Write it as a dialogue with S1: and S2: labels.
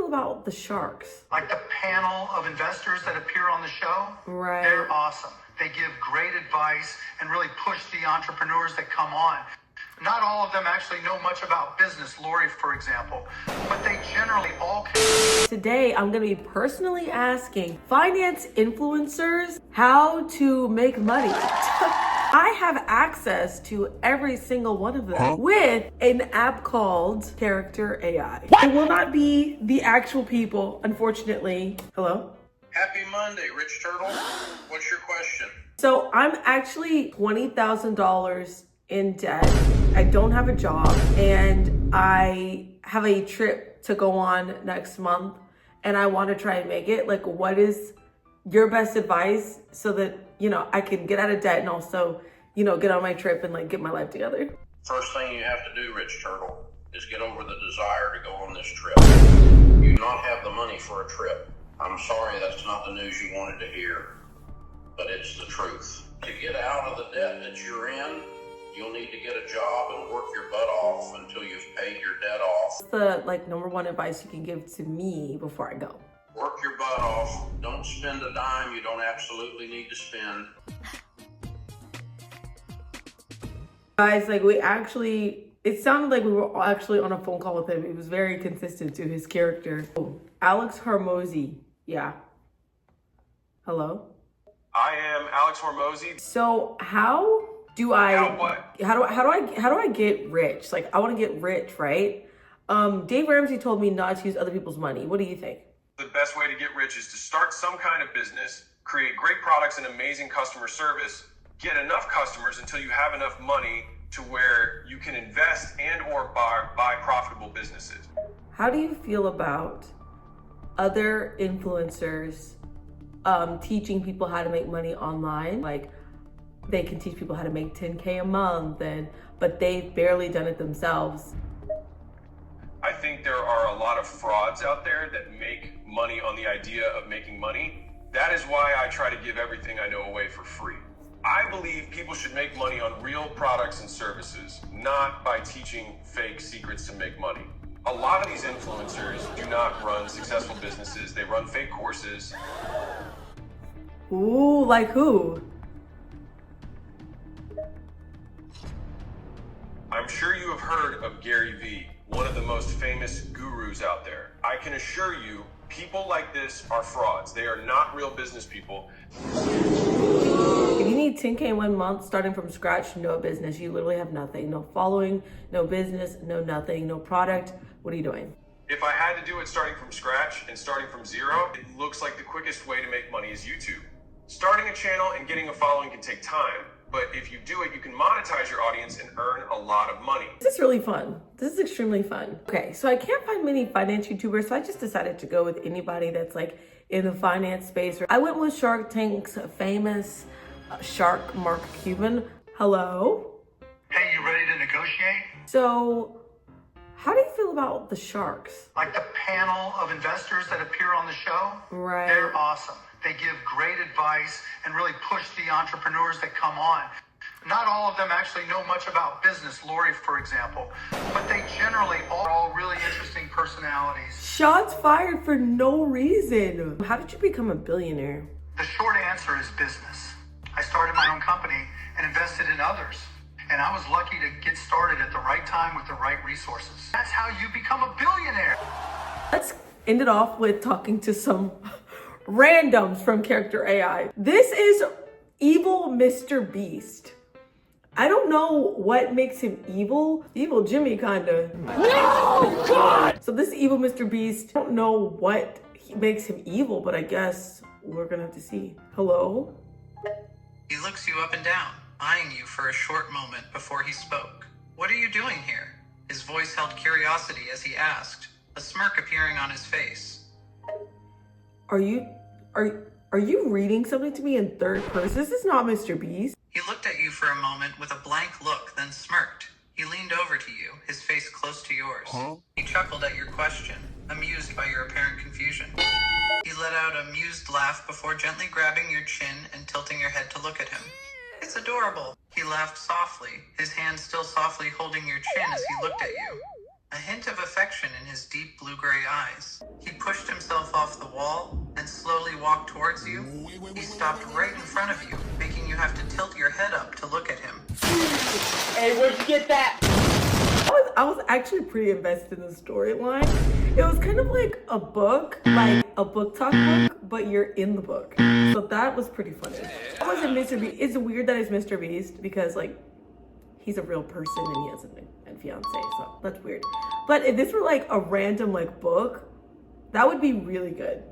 S1: about the sharks?
S2: Like the panel of investors that appear on the show,
S1: Right.
S2: They're awesome. They give great advice and really push the entrepreneurs that come on. Not all of them actually know much about business, Lori, for example, but they generally all can.
S1: Today, I'm going to be personally asking finance influencers how to make money. I have access to every single one of them with an app called Character AI. It will not be the actual people, unfortunately. Hello?
S3: Happy Monday, Rich Turtle. What's your question?
S1: So I'm actually $20,000 in debt. I don't have a job and I have a trip to go on next month and I want to try and make it. Like, what is your best advice so that, I can get out of debt and also, get on my trip and like get my life together?
S3: First thing you have to do, Rich Turtle, is get over the desire to go on this trip. You do not have the money for a trip. I'm sorry that's not the news you wanted to hear, but it's the truth. To get out of the debt that you're in, you'll need to get a job and work your butt off until you've paid your debt off.
S1: What's the number one advice you can give to me before I go?
S3: Work your butt off. Don't spend a dime you don't absolutely need to spend.
S1: Guys, it sounded like we were actually on a phone call with him. It was very consistent to his character. Oh, Alex Hormozi. Yeah. Hello?
S4: I am Alex Hormozi.
S1: So how do I get rich? Like, I want to get rich, right? Dave Ramsey told me not to use other people's money. What do you think?
S4: The best way to get rich is to start some kind of business, create great products and amazing customer service, get enough customers until you have enough money to where you can invest and or buy profitable businesses.
S1: How do you feel about other influencers teaching people how to make money online? Like, they can teach people how to make 10K a month, but they've barely done it themselves.
S4: I think there are a lot of frauds out there that make money on the idea of making money. That is why I try to give everything I know away for free. I believe people should make money on real products and services, not by teaching fake secrets to make money. A lot of these influencers do not run successful businesses. They run fake courses.
S1: Ooh, like who?
S4: I'm sure you have heard of Gary Vee, one of the most famous gurus out there. I can assure you, people like this are frauds. They are not real business people.
S1: If you need 10K in 1 month, starting from scratch, no business. You literally have nothing. No following, no business, no nothing, no product. What are you doing?
S4: If I had to do it starting from scratch and starting from zero, it looks like the quickest way to make money is YouTube. Starting a channel and getting a following can take time, but if you do it, you can monetize your audience and earn a lot of money.
S1: This is really fun. This is extremely fun. Okay, so I can't find many finance YouTubers, so I just decided to go with anybody that's like in the finance space. I went with Shark Tank's famous shark, Mark Cuban. Hello?
S2: Hey, you ready to negotiate?
S1: So, how do you feel about the sharks?
S2: Like the panel of investors that appear on the show,
S1: Right.
S2: They're awesome. They give great advice and really push the entrepreneurs that come on. Not all of them actually know much about business, Lori, for example, but they generally are all really interesting personalities.
S1: Shots fired for no reason. How did you become a billionaire?
S2: The short answer is business. I started my own company and invested in others. And I was lucky to get started at the right time with the right resources. That's how you become a billionaire.
S1: Let's end it off with talking to some randoms from Character AI. This is evil Mr. Beast. I don't know what makes him evil. Evil Jimmy, kinda. No, God! So this evil Mr. Beast, I don't know what makes him evil, but I guess we're gonna have to see. Hello?
S5: He looks you up and down, eyeing you for a short moment before he spoke. What are you doing here? His voice held curiosity as he asked, a smirk appearing on his face.
S1: Are you reading something to me in third person? This is not Mr. Beast.
S5: He looked at you for a moment with a blank look, then smirked. He leaned over to you, his face close to yours. He chuckled at your question, amused by your apparent confusion. He let out a amused laugh before gently grabbing your chin and tilting your head to look at him. It's adorable. He laughed softly, his hand still softly holding your chin as he looked at you. a hint of affection in his deep blue-gray eyes. He pushed himself off the wall and slowly walked towards you. He stopped right in front of you, making you have to tilt your head up to look at him.
S6: Hey, where'd you get that?
S1: I was actually pretty invested in the storyline. It was kind of like a book, like a book talk book, but you're in the book. So that was pretty funny. It wasn't Mr. Beast. It's weird that it's Mr. Beast because like he's a real person and he has a fiance, so that's weird. But if this were like a random like book, that would be really good.